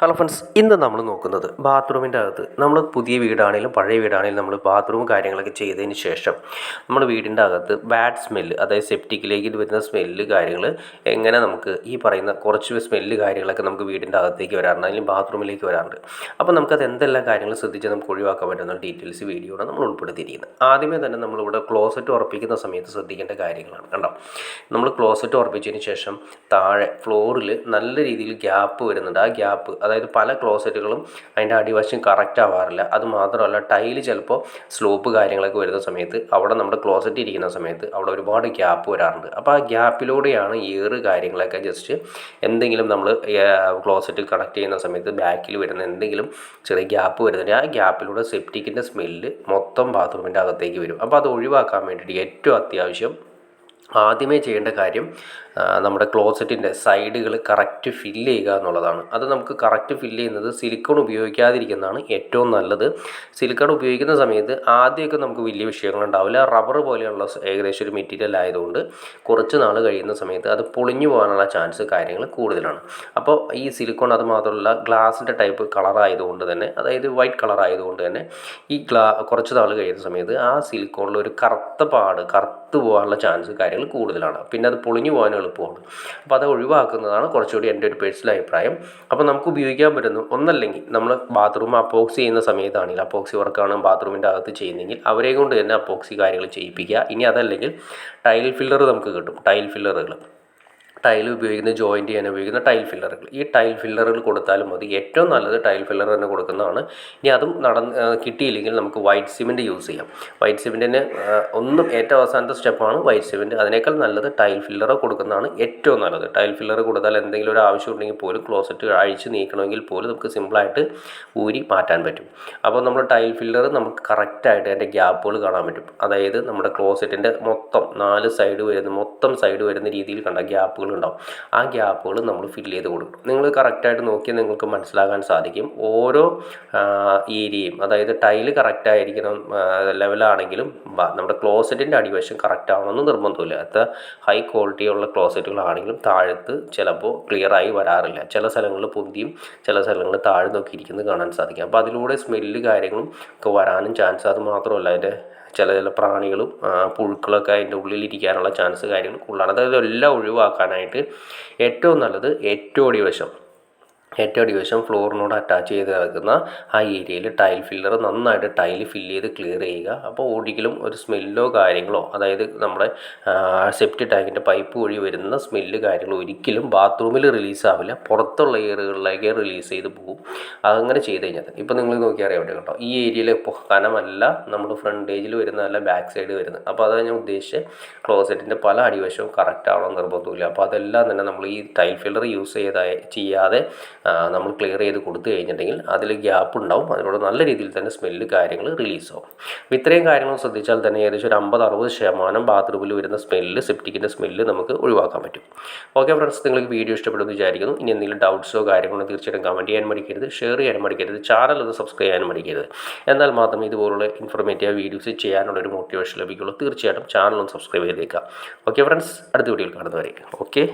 Hello friends, ഇന്ന് നമ്മൾ നോക്കുന്നത് ബാത്റൂമിൻ്റെ അകത്ത് നമ്മൾ പുതിയ വീടാണെങ്കിലും പഴയ വീടാണെങ്കിലും നമ്മൾ ബാത്റൂം കാര്യങ്ങളൊക്കെ ചെയ്തതിന് ശേഷം നമ്മുടെ വീടിൻ്റെ അകത്ത് ബാഡ് സ്മെല്ല്, അതായത് സെപ്റ്റിക്കിലേക്ക് വരുന്ന സ്മെല്ല് കാര്യങ്ങൾ എങ്ങനെ നമുക്ക് ഈ പറയുന്ന കുറച്ച് സ്മെല്ല് കാര്യങ്ങളൊക്കെ നമുക്ക് വീടിൻ്റെ അകത്തേക്ക് വരാറുണ്ട്, അല്ലെങ്കിൽ ബാത്റൂമിലേക്ക് വരാറുണ്ട്. അപ്പോൾ നമുക്കത് എന്തെല്ലാം കാര്യങ്ങൾ ശ്രദ്ധിച്ച് നമുക്ക് ഒഴിവാക്കാൻ പറ്റുന്ന ഡീറ്റെയിൽസ് വീഡിയോയാണ് നമ്മൾ ഉൾപ്പെടുത്തിയിരിക്കുന്നത്. ആദ്യമേ തന്നെ നമ്മളിവിടെ ക്ലോസറ്റ് ഉറപ്പിക്കുന്ന സമയത്ത് ശ്രദ്ധിക്കേണ്ട കാര്യങ്ങളാണ്. കണ്ടോ, നമ്മൾ ക്ലോസറ്റ് ഉറപ്പിച്ചതിന് ശേഷം താഴെ ഫ്ലോറിൽ നല്ല രീതിയിൽ ഗ്യാപ്പ് വരുന്നുണ്ട്. ആ ഗ്യാപ്പ്, അതായത് പല ക്ലോസറ്റുകളും അതിൻ്റെ അടിവശം കറക്റ്റ് ആവാറില്ല. അത് മാത്രമല്ല, ടൈല് ചിലപ്പോൾ സ്ലോപ്പ് കാര്യങ്ങളൊക്കെ വരുന്ന സമയത്ത് അവിടെ നമ്മുടെ ക്ലോസറ്റ് ഇരിക്കുന്ന സമയത്ത് അവിടെ ഒരുപാട് ഗ്യാപ്പ് വരാറുണ്ട്. അപ്പോൾ ആ ഗ്യാപ്പിലൂടെയാണ് ഏറ് കാര്യങ്ങളൊക്കെ ജസ്റ്റ് എന്തെങ്കിലും നമ്മൾ ക്ലോസറ്റ് കണക്ട് ചെയ്യുന്ന സമയത്ത് ബാക്കിൽ വരുന്ന എന്തെങ്കിലും ചെറിയ ഗ്യാപ്പ് വരുന്നുണ്ട്. ആ ഗ്യാപ്പിലൂടെ സെപ്റ്റിക്കിൻ്റെ സ്മെല്ല് മൊത്തം ബാത്റൂമിൻ്റെ അകത്തേക്ക് വരും. അപ്പോൾ അത് ഒഴിവാക്കാൻ വേണ്ടിയിട്ട് ഏറ്റവും അത്യാവശ്യം ആദ്യമേ ചെയ്യേണ്ട കാര്യം നമ്മുടെ ക്ലോസറ്റിൻ്റെ സൈഡുകൾ കറക്റ്റ് ഫില്ല് ചെയ്യുക എന്നുള്ളതാണ്. അത് നമുക്ക് കറക്റ്റ് ഫില്ല് ചെയ്യുന്നത് സിലിക്കോൺ ഉപയോഗിക്കാതിരിക്കുന്നതാണ് ഏറ്റവും നല്ലത്. സിലിക്കോൺ ഉപയോഗിക്കുന്ന സമയത്ത് ആദ്യമൊക്കെ നമുക്ക് വലിയ വിഷയങ്ങളുണ്ടാവില്ല. റബ്ബർ പോലെയുള്ള ഏകദേശം ഒരു മെറ്റീരിയൽ ആയതുകൊണ്ട് കുറച്ച് നാൾ കഴിയുന്ന സമയത്ത് അത് പൊളിഞ്ഞു പോകാനുള്ള ചാൻസ് കാര്യങ്ങൾ കൂടുതലാണ്. അപ്പോൾ ഈ സിലിക്കോൺ, അത് മാത്രമല്ല ഗ്ലാസിൻ്റെ ടൈപ്പ് കളറായതുകൊണ്ട് തന്നെ, അതായത് വൈറ്റ് കളർ ആയതുകൊണ്ട് തന്നെ ഈ കുറച്ച് നാൾ കഴിയുന്ന സമയത്ത് ആ സിലിക്കോണിൽ ഒരു കറുത്ത പാട്, കറുത്ത് പോകാനുള്ള ചാൻസ് കാര്യങ്ങൾ കൂടുതലാണ്. പിന്നെ അത് പൊളിഞ്ഞു പോകാൻ എളുപ്പമാണ്. അപ്പോൾ അത് ഒഴിവാക്കുന്നതാണ് കുറച്ചുകൂടി എൻ്റെ ഒരു പേഴ്സണൽ അഭിപ്രായം. അപ്പോൾ നമുക്ക് ഉപയോഗിക്കാൻ പറ്റുന്നു, ഒന്നല്ലെങ്കിൽ നമ്മൾ ബാത്റൂം അപ്പോക്സി ചെയ്യുന്ന സമയത്താണെങ്കിൽ, അപ്പോക്സി വർക്കാണ് ബാത്റൂമിൻ്റെ അകത്ത് ചെയ്യുന്നതെങ്കിൽ അവരെ കൊണ്ട് തന്നെ അപ്പോക്സി കാര്യങ്ങൾ ചെയ്യിപ്പിക്കുക. ഇനി അതല്ലെങ്കിൽ ടൈൽ ഫില്ലർ നമുക്ക് കിട്ടും. ടൈൽ ഫില്ലറുകൾ, ടൈൽ ഉപയോഗിക്കുന്ന ജോയിൻറ്റ് ചെയ്യാൻ ഉപയോഗിക്കുന്ന ടൈൽ ഫില്ലറുകൾ, ഈ ടൈൽ ഫില്ലറുകൾ കൊടുത്താലും മതി. ഏറ്റവും നല്ലത് ടൈൽ ഫില്ലർ തന്നെ കൊടുക്കുന്നതാണ്. ഇനി അതും കിട്ടിയില്ലെങ്കിൽ നമുക്ക് വൈറ്റ് സിമെൻറ്റ് യൂസ് ചെയ്യാം. വൈറ്റ് സിമെൻറ്റിന് ഏറ്റവും അവസാനത്തെ സ്റ്റെപ്പാണ് വൈറ്റ് സിമെൻറ്റ്. അതിനേക്കാൾ നല്ലത് ടൈൽ ഫില്ലർ കൊടുക്കുന്നതാണ് ഏറ്റവും നല്ലത്. ടൈൽ ഫില്ലർ കൊടുത്താൽ എന്തെങ്കിലും ഒരു ആവശ്യം ഉണ്ടെങ്കിൽ പോലും, ക്ലോസറ്റ് അഴിച്ച് നീക്കണമെങ്കിൽ പോലും നമുക്ക് സിമ്പിളായിട്ട് ഊരി മാറ്റാൻ പറ്റും. അപ്പോൾ നമ്മൾ ടൈൽ ഫില്ലർ നമുക്ക് കറക്റ്റായിട്ട് അതിൻ്റെ ഗ്യാപ്പുകൾ കാണാൻ പറ്റും. അതായത് നമ്മുടെ ക്ലോസറ്റിൻ്റെ മൊത്തം 4 സൈഡ് വരുന്ന രീതിയിൽ കണ്ട ഗ്യാപ്പുകൾ ഉണ്ടാവും. ആ ഗ്യാപ്പുകൾ നമ്മൾ ഫില്ല് ചെയ്ത് കൊടുക്കും. നിങ്ങൾ കറക്റ്റായിട്ട് നോക്കിയാൽ നിങ്ങൾക്ക് മനസ്സിലാക്കാൻ സാധിക്കും. ഓരോ ഏരിയയും, അതായത് ടൈല് കറക്റ്റായിരിക്കണം ലെവലാണെങ്കിലും നമ്മുടെ ക്ലോസറ്റിൻ്റെ അടിവശം കറക്റ്റ് ആവണമെന്ന് നിർബന്ധമില്ല. അത് ഹൈ ക്വാളിറ്റിയുള്ള ക്ലോസറ്റുകളാണെങ്കിലും താഴത്ത് ചിലപ്പോൾ ക്ലിയറായി വരാറില്ല. ചില സ്ഥലങ്ങളിൽ പൊന്തിയും ചില സ്ഥലങ്ങളിൽ താഴെ നോക്കിയിരിക്കുന്നത് കാണാൻ സാധിക്കും. അപ്പോൾ അതിലൂടെ സ്മെല്ല് കാര്യങ്ങളും ഒക്കെ വരാനും ചാൻസ്. അത് മാത്രമല്ല, അതിൻ്റെ ചില പ്രാണികളും പുഴുക്കളൊക്കെ അതിൻ്റെ ഉള്ളിലിരിക്കാനുള്ള ചാൻസ് കാര്യങ്ങൾ കൂടുതലാണ്. അതായത് എല്ലാം ഒഴിവാക്കാനായിട്ട് ഏറ്റവും നല്ലത് ഏറ്റവും അടിവശം ഫ്ലോറിനോട് അറ്റാച്ച് ചെയ്ത് കിടക്കുന്ന ആ ഏരിയയിൽ ടൈൽ ഫില്ലർ നന്നായിട്ട് ടൈല് ഫില്ല് ചെയ്ത് ക്ലിയർ ചെയ്യുക. അപ്പോൾ ഒരിക്കലും ഒരു സ്മെല്ലോ കാര്യങ്ങളോ, അതായത് നമ്മുടെ സെപ്റ്റി ടാങ്കിൻ്റെ പൈപ്പ് വഴി വരുന്ന സ്മെല്ല് കാര്യങ്ങളോ ഒരിക്കലും ബാത്റൂമിൽ റിലീസാവില്ല. പുറത്തുള്ള എയറുകളിലേക്ക് റിലീസ് ചെയ്ത് പോകും. അതങ്ങനെ ചെയ്ത് കഴിഞ്ഞാൽ ഇപ്പോൾ നിങ്ങൾ നോക്കിയാൽ അറിയാൻ പറ്റും കേട്ടോ. ഈ ഏരിയയിൽ ഇപ്പോൾ കനമല്ല നമ്മുടെ ഫ്രണ്ടേജിൽ വരുന്നതല്ല, ബാക്ക് സൈഡ് വരുന്നത്. അപ്പോൾ അതാണ് ഞാൻ ഉദ്ദേശിച്ച് ക്ലോസറ്റിൻ്റെ പല അടിവശവും കറക്റ്റ് ആവണം നിർബന്ധമില്ല. അപ്പോൾ അതെല്ലാം തന്നെ നമ്മൾ ഈ ടൈൽ ഫില്ലർ യൂസ് ചെയ്യാതെ നമ്മൾ ക്ലിയർ ചെയ്ത് കൊടുത്തു കഴിഞ്ഞിട്ടുണ്ടെങ്കിൽ അതിൽ ഗ്യാപ്പ് ഉണ്ടാവും. അതിലൂടെ നല്ല രീതിയിൽ തന്നെ സ്മെല്ല് കാര്യങ്ങൾ റിലീസാവും. അപ്പോൾ ഇത്രയും കാര്യങ്ങൾ ശ്രദ്ധിച്ചാൽ തന്നെ ഏകദേശം ഒരു 50-60% ബാത്റൂമിൽ വരുന്ന സ്മെല്ല്, സെപ്റ്റിക്കിൻ്റെ സ്മെല്ല് നമുക്ക് ഒഴിവാക്കാൻ പറ്റും. ഓക്കെ ഫ്രണ്ട്സ്, നിങ്ങൾക്ക് വീഡിയോ ഇഷ്ടപ്പെടുമെന്ന് വിചാരിക്കുന്നു. ഇനി എന്തെങ്കിലും ഡൗട്ട്സോ കാര്യങ്ങളോ തീർച്ചയായിട്ടും കമൻറ്റ് ചെയ്യാൻ മടിക്കരുത്, ഷെയർ ചെയ്യാൻ മടിക്കരുത്, ചാനൽ ഒന്ന് സബ്സ്ക്രൈബ് ചെയ്യാൻ മടിക്കരുത്. എന്നാൽ മാത്രമേ ഇതുപോലുള്ള ഇൻഫോർമേറ്റീവ് വീഡിയോസ് ചെയ്യാനുള്ളൊരു മോട്ടിവേഷൻ ലഭിക്കുള്ളൂ. തീർച്ചയായിട്ടും ചാനൽ ഒന്ന് സബ്സ്ക്രൈബ് ചെയ്തേക്കാം. ഓക്കെ ഫ്രണ്ട്സ്, അടുത്ത വീഡിയോയിൽ കാണുന്നവരെ ഓക്കെ.